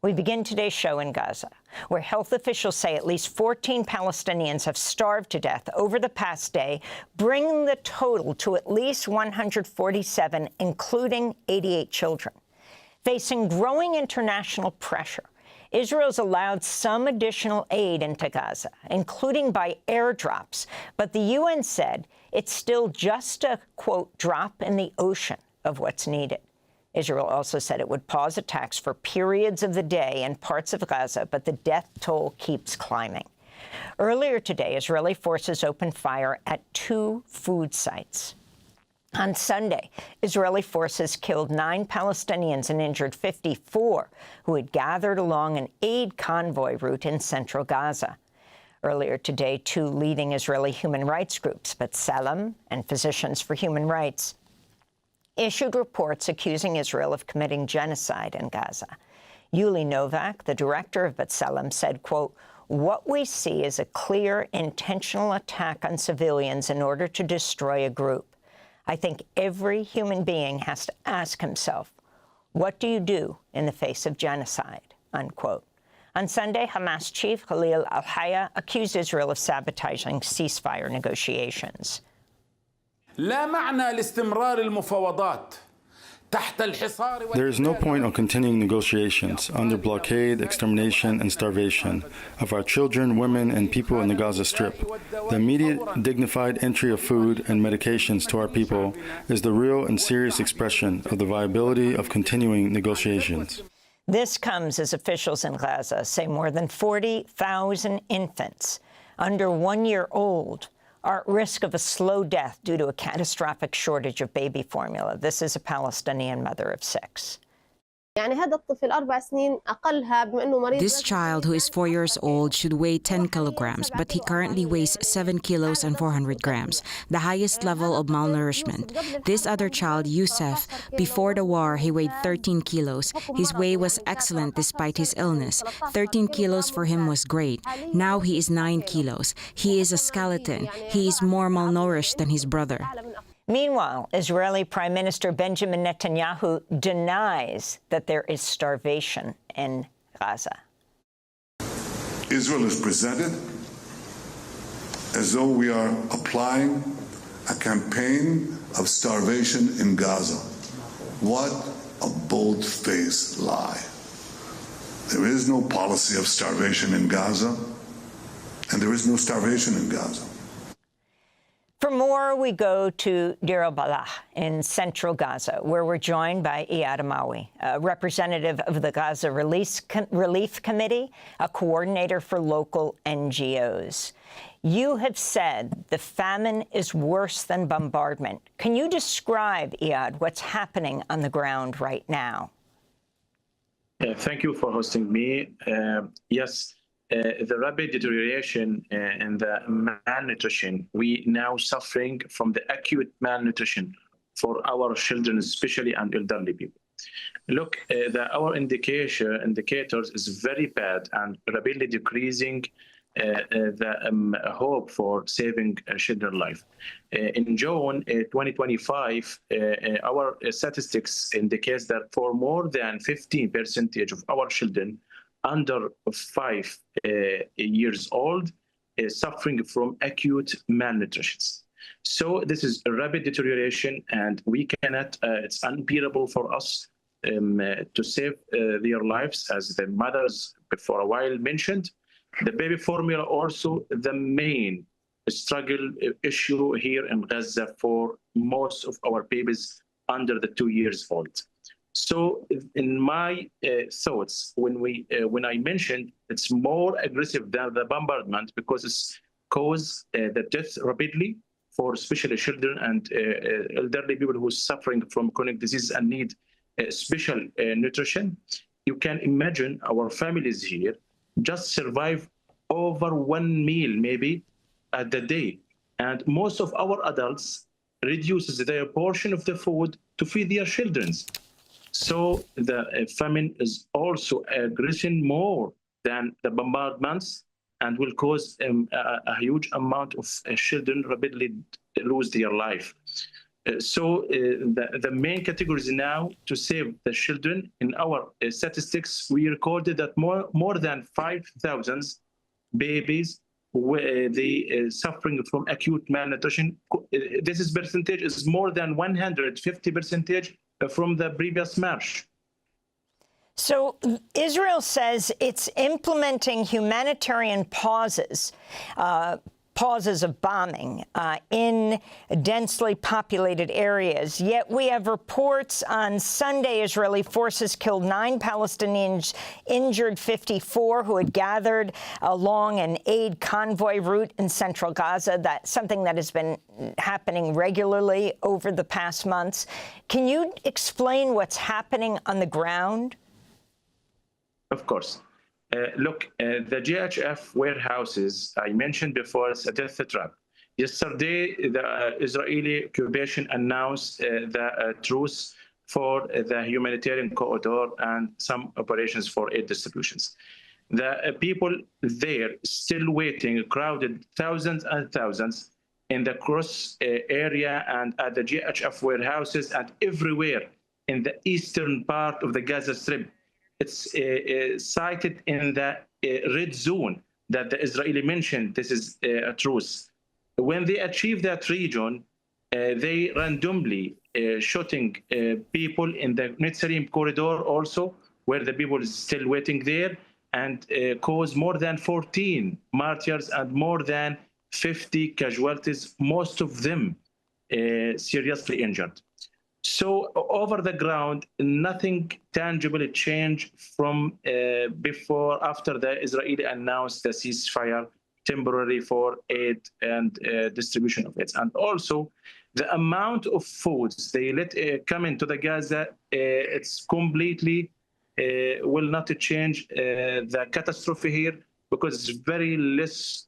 We begin today's show in Gaza, where health officials say at least 14 Palestinians have starved to death over the past day, bringing the total to at least 147, including 88 children. Facing growing international pressure, Israel's allowed some additional aid into Gaza, including by airdrops, but the UN said it's still just a, quote, drop in the ocean of what's needed. Israel also said it would pause attacks for periods of the day in parts of Gaza, but the death toll keeps climbing. Earlier today, Israeli forces opened fire at 2 food sites. On Sunday, Israeli forces killed 9 Palestinians and injured 54 who had gathered along an aid convoy route in central Gaza. Earlier today, 2 leading Israeli human rights groups, B'Tselem and Physicians for Human Rights, issued reports accusing Israel of committing genocide in Gaza. Yuli Novak, the director of B'Tselem, said, quote, "What we see is a clear, intentional attack on civilians in order to destroy a group. I think every human being has to ask himself, what do you do in the face of genocide?" Unquote. On Sunday, Hamas chief Khalil al-Hayya accused Israel of sabotaging ceasefire negotiations. لا معنى لاستمرار المفاوضات تحت الحصار. There is no point on continuing negotiations under blockade, extermination, and starvation of our children, women, and people in the Gaza Strip. The immediate, dignified entry of food and medications to our people is the real and serious expression of the viability of continuing negotiations. This comes as officials in Gaza say more than 40,000 infants under 1 year old are at risk of a slow death due to a catastrophic shortage of baby formula. This is a Palestinian mother of 6. This child, who is 4 years old, should weigh 10 kilograms, but he currently weighs 7 kilos and 400 grams, the highest level of malnourishment. This other child, Youssef, before the war, he weighed 13 kilos. His weight was excellent despite his illness. 13 kilos for him was great. Now he is 9 kilos. He is a skeleton. He is more malnourished than his brother. Meanwhile, Israeli Prime Minister Benjamin Netanyahu denies that there is starvation in Gaza. Israel is presented as though we are applying a campaign of starvation in Gaza. What a bold-faced lie. There is no policy of starvation in Gaza, and there is no starvation in Gaza. For more, we go to Deir al-Balah in central Gaza, where we're joined by Iyad Amawi, a representative of the Gaza Relief Committee, a coordinator for local NGOs. You have said the famine is worse than bombardment. Can you describe, Iyad, what's happening on the ground right now? Thank you for hosting me. Yes. The rapid deterioration in the malnutrition, we now suffering from the acute malnutrition for our children, especially, and elderly people. Look, our indicators is very bad and rapidly decreasing the hope for saving children's life. In June 2025, our statistics indicates that for more than 15% of our children under 5 years old is suffering from acute malnutrition. So this is a rapid deterioration, and we cannot, it's unbearable for us to save their lives, as the mothers before a while mentioned. The baby formula also the main struggle issue here in Gaza for most of our babies under the 2 years old. So in my thoughts, when I mentioned it's more aggressive than the bombardment because it's caused the death rapidly for especially children and elderly people who are suffering from chronic disease and need special nutrition. You can imagine our families here just survive over 1 meal maybe at the day. And most of our adults reduces their portion of the food to feed their children. So the famine is also aggressing more than the bombardments and will cause a huge amount of children rapidly lose their life. The main categories now to save the children. In our statistics, we recorded that more than 5,000 babies they suffering from acute malnutrition. This is percentage is more than 150% from the previous March. So Israel says it's implementing humanitarian pauses of bombing in densely populated areas. Yet we have reports on Sunday Israeli forces killed 9 Palestinians, injured 54 who had gathered along an aid convoy route in central Gaza. That's something that has been happening regularly over the past months. Can you explain what's happening on the ground? Of course. Look, the GHF warehouses I mentioned before, it's a death trap. Yesterday, the Israeli occupation announced the truce for the humanitarian corridor and some operations for aid distributions. The people there still waiting, crowded thousands and thousands in the cross area and at the GHF warehouses and everywhere in the eastern part of the Gaza Strip. It's cited in the red zone that the Israeli mentioned. This is a truce. When they achieve that region, they randomly shooting people in the Netzarim corridor also, where the people is still waiting there, and cause more than 14 martyrs and more than 50 casualties, most of them seriously injured. So over the ground, nothing tangible changed from after the Israeli announced the ceasefire temporarily for aid and distribution of aid. And also, the amount of foods they let come into the Gaza, it's completely will not change the catastrophe here because it's very less,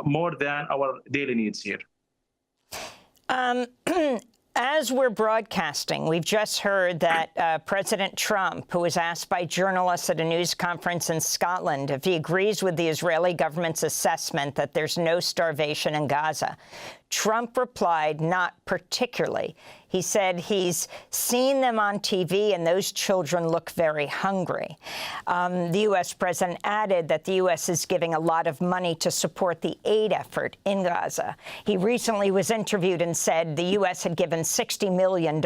more than our daily needs here. As we're broadcasting, we've just heard that President Trump, who was asked by journalists at a news conference in Scotland if he agrees with the Israeli government's assessment that there's no starvation in Gaza, Trump replied, not particularly. He said he's seen them on TV and those children look very hungry. The U.S. president added that the U.S. is giving a lot of money to support the aid effort in Gaza. He recently was interviewed and said the U.S. had given $60 million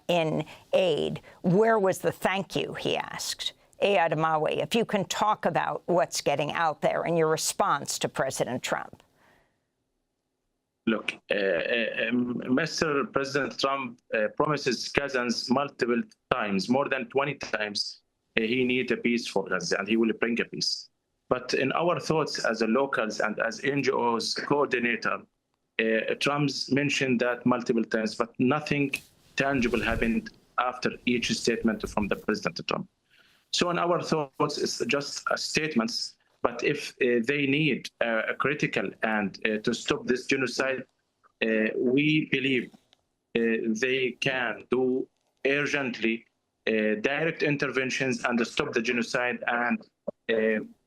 in aid. Where was the thank you, he asked. Eyad Amawi, if you can talk about what's getting out there and your response to President Trump. Look, Mr. President Trump promises Gazans multiple times, more than 20 times, he needs a peace for Gaza, and he will bring a peace. But in our thoughts as a locals and as NGOs coordinator, Trump's mentioned that multiple times, but nothing tangible happened after each statement from the President Trump. So in our thoughts, it's just statements. But if they need a critical and to stop this genocide, we believe they can do urgently direct interventions and stop the genocide and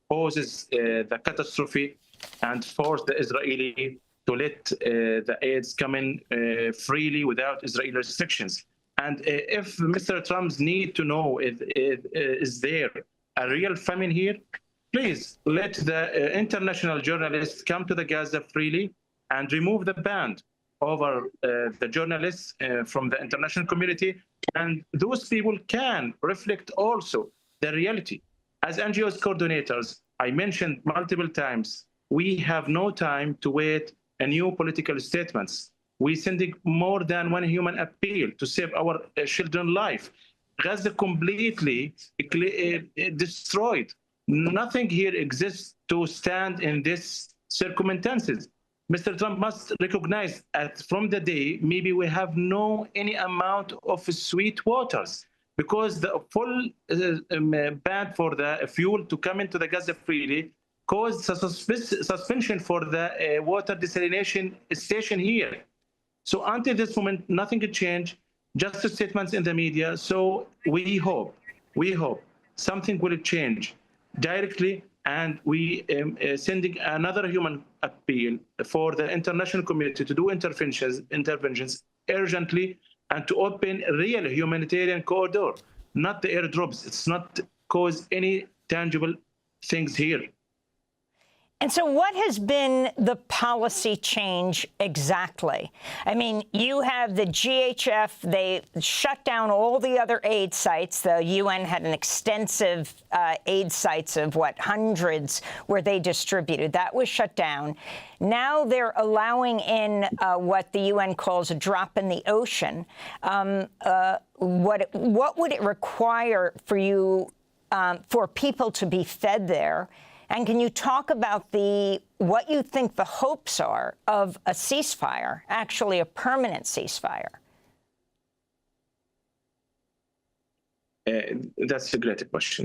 poses the catastrophe and force the Israeli to let the aids come in freely without Israeli restrictions. And if Mr. Trump's need to know is there a real famine here, please let the international journalists come to the Gaza freely and remove the ban over the journalists from the international community. And those people can reflect also the reality. As NGOs coordinators, I mentioned multiple times, we have no time to wait a new political statements. We're sending more than one human appeal to save our children's life. Gaza completely destroyed. Nothing here exists to stand in these circumstances. Mr. Trump must recognize that from the day, maybe we have no any amount of sweet waters because the full ban for the fuel to come into the Gaza freely caused a suspension for the water desalination station here. So until this moment, nothing could change, just statements in the media. So we hope something will change directly And we sending another human appeal for the international community to do interventions urgently and to open a real humanitarian corridor, not the airdrops. It's not cause any tangible things here. And so what has been the policy change exactly? I mean, you have the GHF, they shut down all the other aid sites. The UN had an extensive aid sites of, hundreds where they distributed. That was shut down. Now they're allowing in what the UN calls a drop in the ocean. What would it require for you, for people to be fed there? And can you talk about what you think the hopes are of a ceasefire, actually a permanent ceasefire? That's a great question.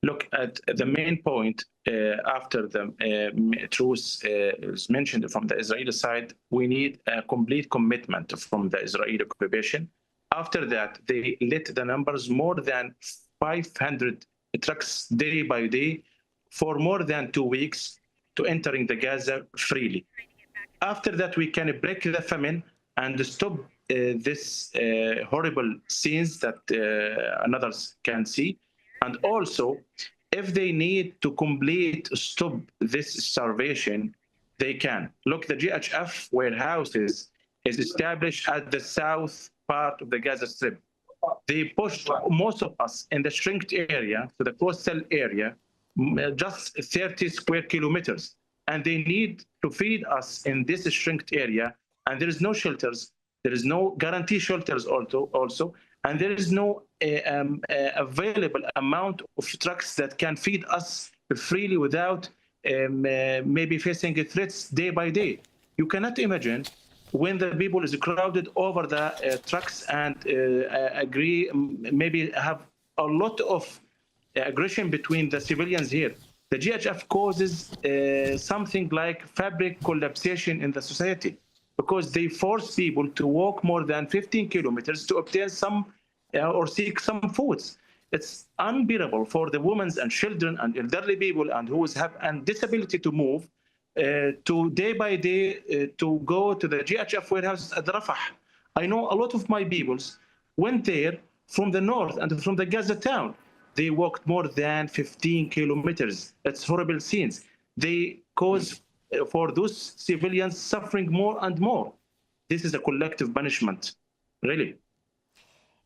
Look, at the main point, after the truce is mentioned from the Israeli side, we need a complete commitment from the Israeli occupation. After that, they let the numbers more than 500 trucks day by day for more than 2 weeks to entering the Gaza freely. After that, we can break the famine and stop this horrible scenes that others can see. And also, if they need to stop this starvation, they can. Look, the GHF warehouses is established at the south part of the Gaza Strip. They pushed most of us in the shrinked area, to the coastal area, just 30 square kilometers. And they need to feed us in this shrinked area. And there is no shelters. There is no guarantee shelters also. And there is no available amount of trucks that can feed us freely without maybe facing threats day by day. You cannot imagine when the people is crowded over the trucks and maybe have a lot of aggression between the civilians here. The GHF causes something like fabric collapsation in the society because they force people to walk more than 15 kilometers to obtain some or seek some foods. It's unbearable for the women and children and elderly people and who have a disability to move to day by day to go to the GHF warehouse at Rafah. I know a lot of my peoples went there from the north and from the Gaza town. They walked more than 15 kilometers. That's horrible scenes. They cause for those civilians suffering more and more. This is a collective punishment, really.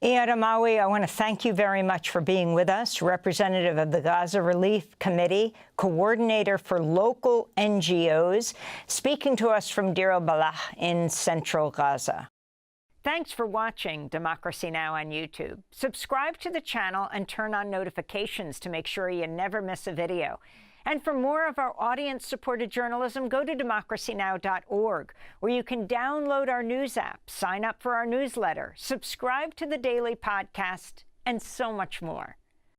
Iyad Amawi, I want to thank you very much for being with us, representative of the Gaza Relief Committee, coordinator for local NGOs, speaking to us from Deir al-Balah in central Gaza. Thanks for watching Democracy Now! On YouTube. Subscribe to the channel and turn on notifications to make sure you never miss a video. And for more of our audience-supported journalism, go to democracynow.org, where you can download our news app, sign up for our newsletter, subscribe to the daily podcast, and so much more.